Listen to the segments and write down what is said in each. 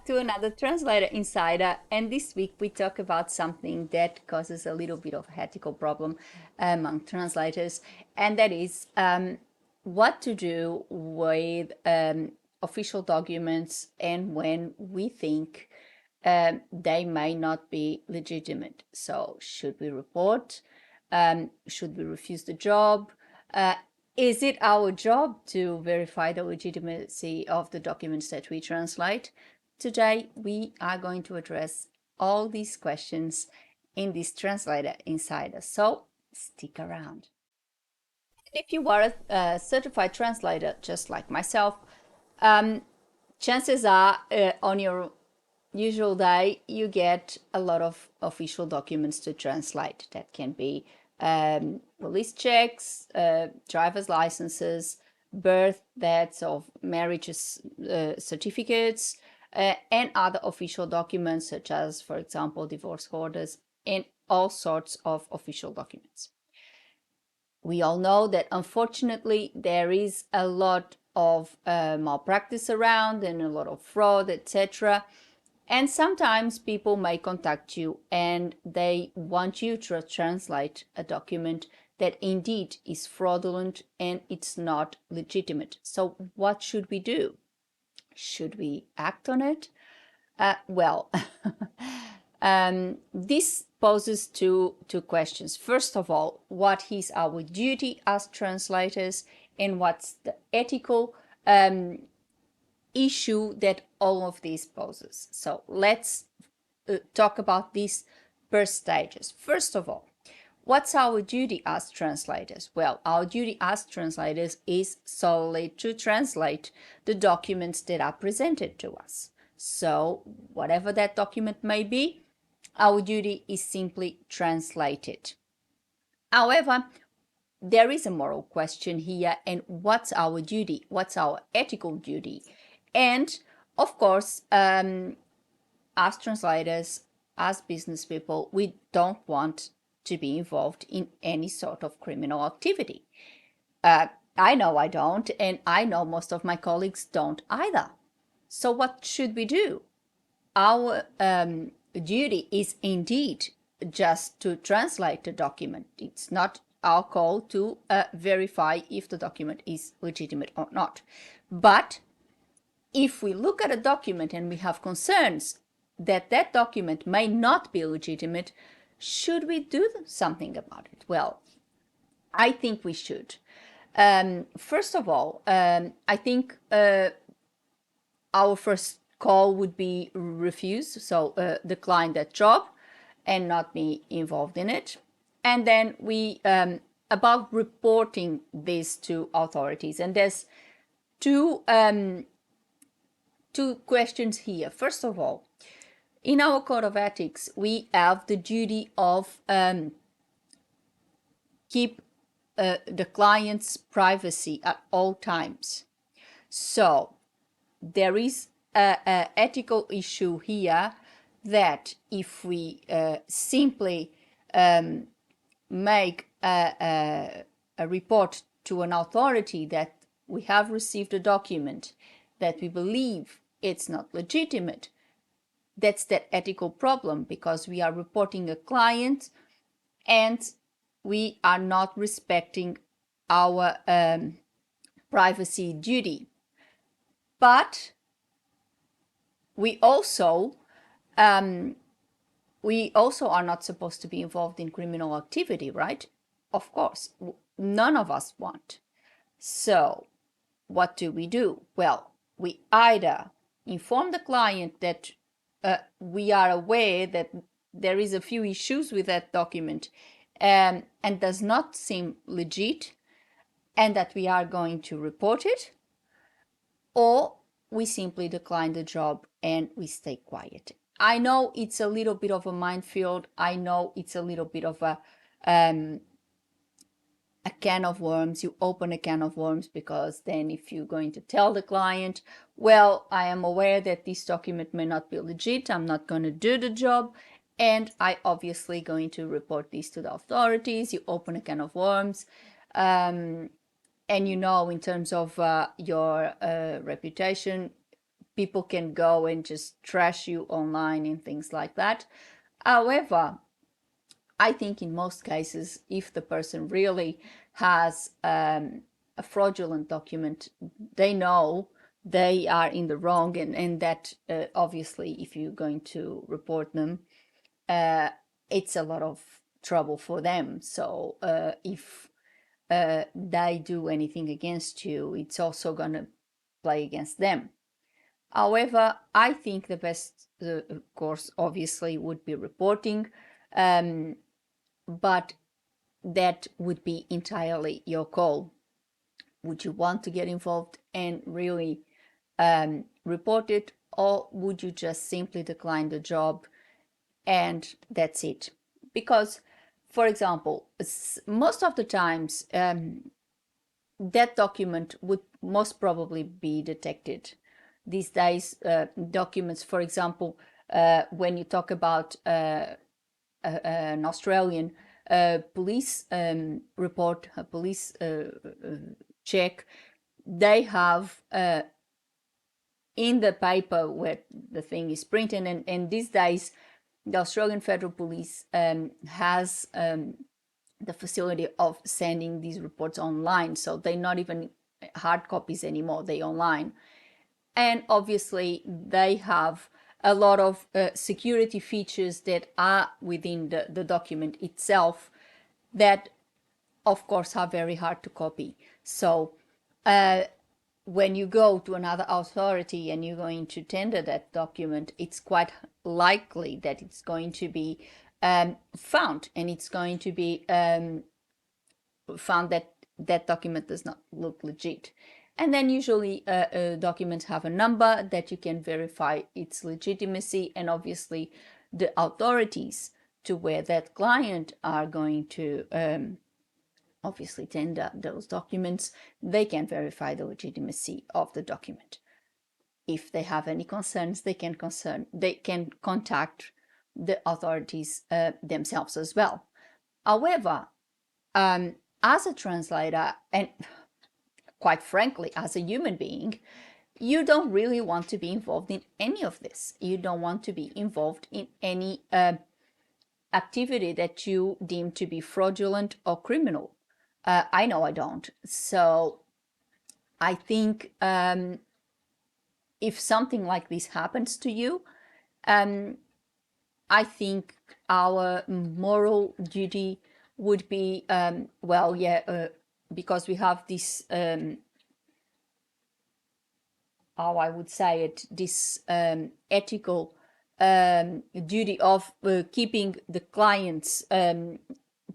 to another Translator Insider, and this week we talk about something that causes a little bit of ethical problem among translators, and that is what to do with official documents and when we think they may not be legitimate. So, should we report? Should we refuse the job? Is it our job to verify the legitimacy of the documents that we translate? Today, we are going to address all these questions in this Translator Insider, so stick around. If you are a certified translator, just like myself, chances are on your usual day, you get a lot of official documents to translate. That can be police checks, driver's licenses, birth, deaths of marriages, certificates, and other official documents such as, for example, divorce orders and all sorts of official documents. We all know that unfortunately there is a lot of malpractice around and a lot of fraud, etc. And sometimes people may contact you and they want you to translate a document that indeed is fraudulent and it's not legitimate. So what should we do? Should we act on it? This poses two questions. First of all, what is our duty as translators, and what's the ethical issue that all of this poses? So let's talk about this per stages. First of all, what's our duty as translators? Well, our duty as translators is solely to translate the documents that are presented to us. So whatever that document may be, our duty is simply translate it. However, there is a moral question here, and what's our duty? What's our ethical duty? And of course, as translators, as business people, we don't want to be involved in any sort of criminal activity. I know I don't, and I know most of my colleagues don't either. So what should we do? Our duty is indeed just to translate the document. It's not our call to verify if the document is legitimate or not. But if we look at a document and we have concerns that that document may not be legitimate, should we do something about it? Well, I think we should. First of all, I think our first call would be refuse, so decline that job and not be involved in it. And then we, about reporting this to authorities, and there's two questions here. First of all, in our code of ethics, we have the duty of keep the client's privacy at all times. So there is an ethical issue here that if we simply make a report to an authority that we have received a document that we believe it's not legitimate, that's that ethical problem, because we are reporting a client and we are not respecting our privacy duty. But we also are not supposed to be involved in criminal activity, right? Of course, none of us want. So what do? Well, we either inform the client that we are aware that there is a few issues with that document and does not seem legit, and that we are going to report it, or we simply decline the job and we stay quiet. I know it's a little bit of a minefield. I know it's a little bit of a can of worms. You open a can of worms, because then if you're going to tell the client, well, I am aware that this document may not be legit, I'm not going to do the job, and I obviously going to report this to the authorities, you open a can of worms. And you know, in terms of your reputation, people can go and just trash you online and things like that. However, I think in most cases, if the person really has a fraudulent document, they know they are in the wrong, and that obviously, if you're going to report them, it's a lot of trouble for them. So if they do anything against you, it's also going to play against them. However, I think the best course obviously would be reporting, but that would be entirely your call. Would you want to get involved and really report it, or would you just simply decline the job and that's it? Because, for example, most of the times that document would most probably be detected. These days, documents, for example, when you talk about an Australian police report, a police check, they have in the paper where the thing is printed, and these days the Australian Federal Police has the facility of sending these reports online, so they're not even hard copies anymore, they're online. And obviously they have a lot of security features that are within the document itself that of course are very hard to copy. So when you go to another authority and you're going to tender that document, it's quite likely that it's going to be found, and it's going to be found that that document does not look legit. And then usually documents have a number that you can verify its legitimacy, and obviously the authorities to where that client are going to obviously tender those documents, they can verify the legitimacy of the document. If they have any concerns, they can contact the authorities themselves as well. However, as a translator, and quite frankly, as a human being, you don't really want to be involved in any of this. You don't want to be involved in any activity that you deem to be fraudulent or criminal. I know I don't. So I think if something like this happens to you, I think our moral duty would be, because we have this, how I would say it, this ethical duty of keeping the client's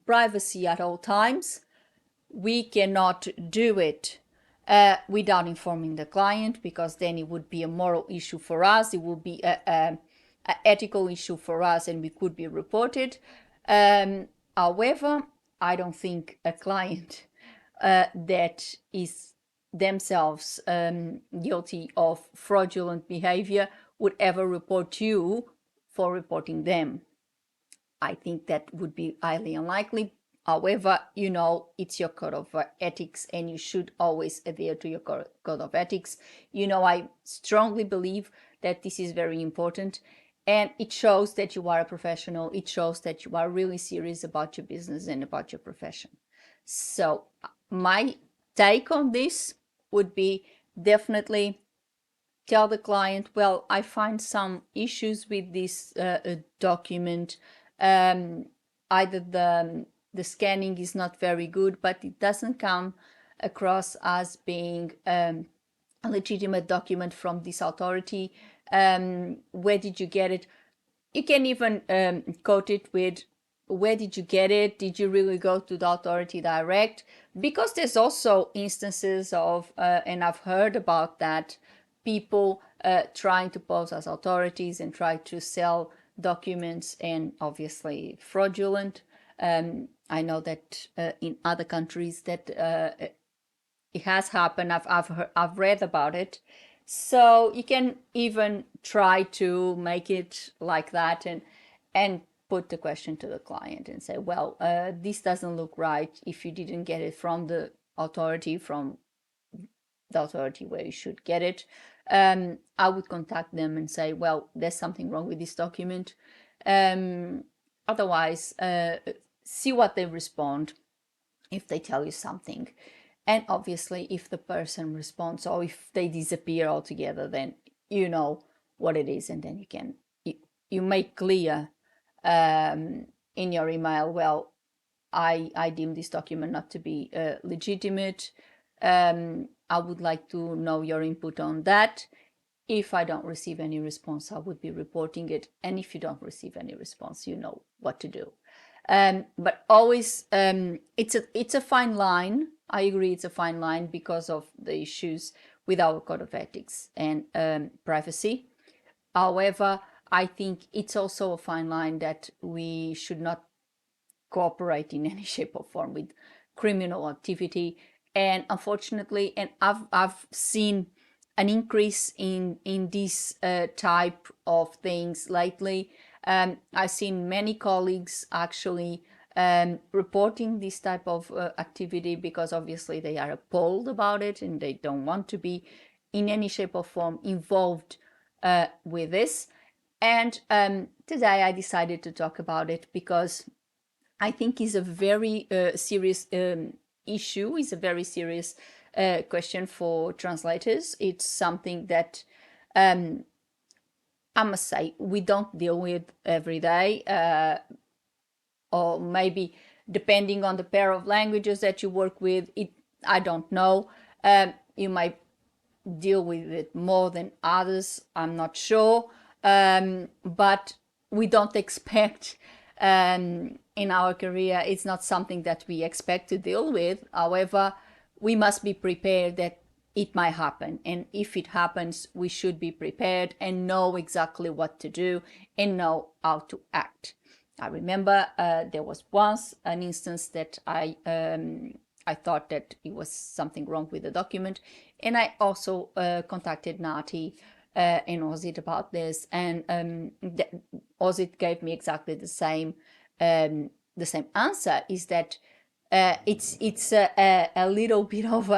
privacy at all times. We cannot do it without informing the client, because then it would be a moral issue for us. It would be an ethical issue for us, and we could be reported. However, I don't think a client that is themselves guilty of fraudulent behavior would ever report you for reporting them. I think that would be highly unlikely. However, it's your code of ethics, and you should always adhere to your code of ethics. I strongly believe that this is very important, and it shows that you are a professional. It shows that you are really serious about your business and about your profession. So my take on this would be definitely tell the client, well, I find some issues with this document. Either the scanning is not very good, but it doesn't come across as being a legitimate document from this authority. Where did you get it? You can even quote it with, where did you get it? Did you really go to the authority direct? Because there's also instances of, and I've heard about that, people trying to pose as authorities and try to sell documents, and obviously fraudulent. I know that in other countries that it has happened. I've read about it. So you can even try to make it like that, and put the question to the client and say, well, this doesn't look right. If you didn't get it from the authority from the authority where you should get it, I would contact them and say, well, there's something wrong with this document. Otherwise, see what they respond, if they tell you something. And obviously, if the person responds or if they disappear altogether, then you know what it is, and then you make clear in your email, well, I deem this document not to be legitimate. I would like to know your input on that. If I don't receive any response, I would be reporting it. And if you don't receive any response, you know what to do. But always, it's a fine line. I agree, it's a fine line because of the issues with our code of ethics and privacy. However, I think it's also a fine line that we should not cooperate in any shape or form with criminal activity. And unfortunately, and I've seen an increase in this type of things lately. I've seen many colleagues actually reporting this type of activity because obviously they are appalled about it and they don't want to be in any shape or form involved with this. And today I decided to talk about it because I think is a very serious issue, is a very serious question for translators. It's something that I must say we don't deal with every day, or maybe depending on the pair of languages that you work with, I don't know. You might deal with it more than others, I'm not sure, but we don't expect in our career, it's not something that we expect to deal with. However, we must be prepared that it might happen, and if it happens, we should be prepared and know exactly what to do and know how to act. I remember there was once an instance that I thought that it was something wrong with the document, and I also contacted NATI and OSIT about this, and OSIT gave me exactly the same answer. Is that it's a little bit of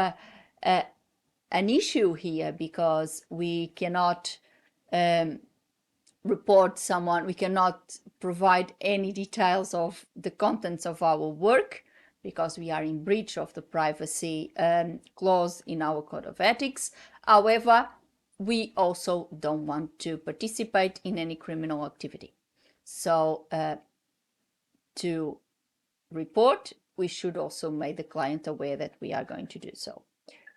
an issue here because we cannot report someone, we cannot provide any details of the contents of our work because we are in breach of the privacy clause in our code of ethics. However, we also don't want to participate in any criminal activity. So to report, we should also make the client aware that we are going to do so.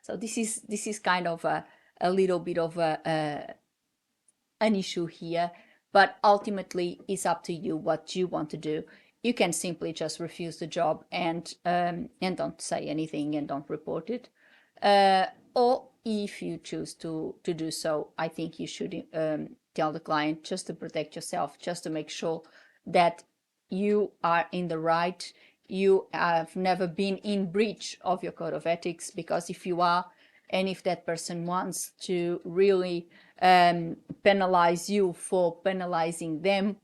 So this is kind of a little bit of an issue here, but ultimately it's up to you what you want to do. You can simply just refuse the job and don't say anything and don't report it. Or if you choose to do so, I think you should tell the client, just to protect yourself, just to make sure that you are in the right. You have never been in breach of your code of ethics, because if you are, and if that person wants to really penalize you for penalizing them,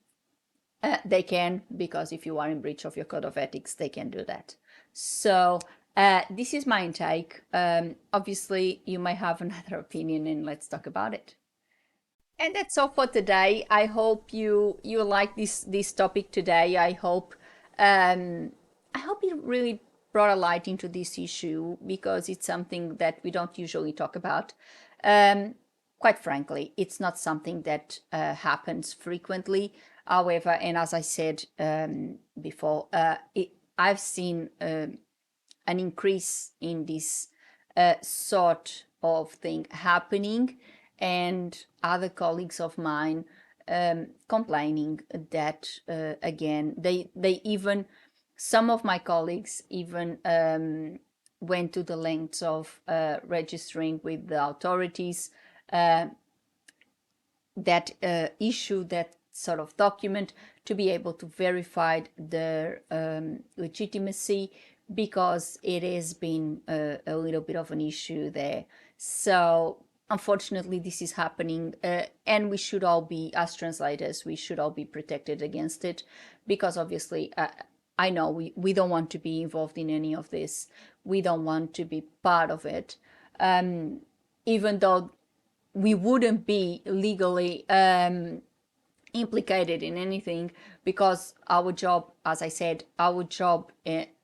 they can, because if you are in breach of your code of ethics, they can do that. So this is my intake. Obviously, you may have another opinion, and let's talk about it. And that's all for today. I hope you like this topic today. I hope it really brought a light into this issue, because it's something that we don't usually talk about. Quite frankly, it's not something that happens frequently. However, and as I said before, I've seen an increase in this sort of thing happening, and other colleagues of mine complaining that again, they even, some of my colleagues even went to the lengths of registering with the authorities that issue that sort of document, to be able to verify their legitimacy, because it has been a little bit of an issue there. So unfortunately, this is happening, and we should all be, as translators, we should all be protected against it, because obviously I know we don't want to be involved in any of this. We don't want to be part of it. even though we wouldn't be legally implicated in anything, because our job, as I said, our job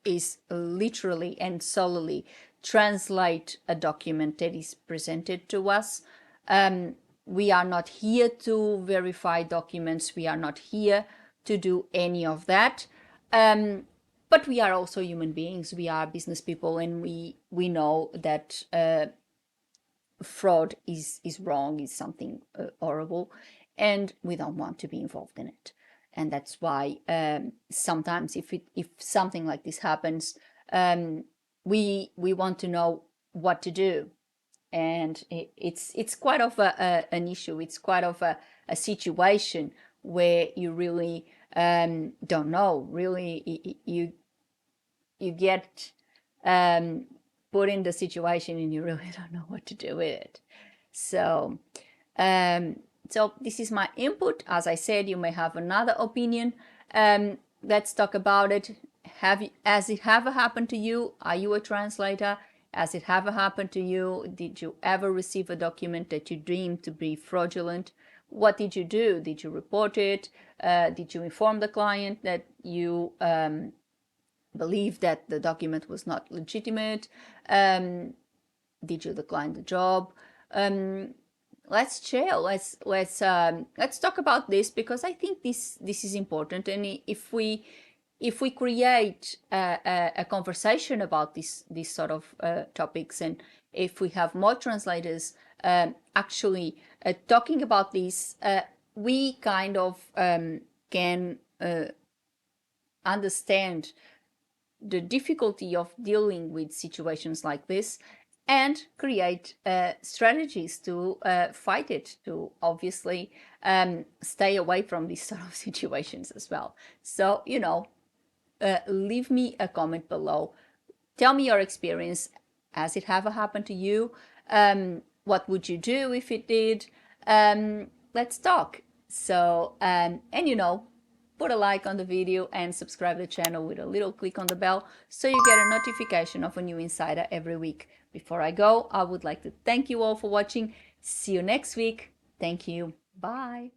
is literally and solely translate a document that is presented to us. We are not here to verify documents. We are not here to do any of that. But we are also human beings. We are business people, and we know that fraud is wrong, is something horrible, and we don't want to be involved in it. And that's why sometimes if something like this happens, we want to know what to do. And it's quite of an issue. It's quite of a situation where you really don't know. Really, you get put in the situation and you really don't know what to do with it. So so this is my input. As I said, you may have another opinion. Let's talk about it. Has it ever happened to you? Are you a translator? Has it ever happened to you? Did you ever receive a document that you deemed to be fraudulent? What did you do? Did you report it? Did you inform the client that you believe that the document was not legitimate? Did you decline the job? Let's chill. Let's talk about this, because I think this is important. And if we create a conversation about this sort of topics, and if we have more translators actually talking about this, we kind of can understand the difficulty of dealing with situations like this, and create strategies to fight it, to obviously stay away from these sort of situations as well. So, leave me a comment below. Tell me your experience. Has it ever happened to you? What would you do if it did? Let's talk. So, and put a like on the video and subscribe to the channel with a little click on the bell so you get a notification of a new insider every week. Before I go, I would like to thank you all for watching. See you next week. Thank you. Bye.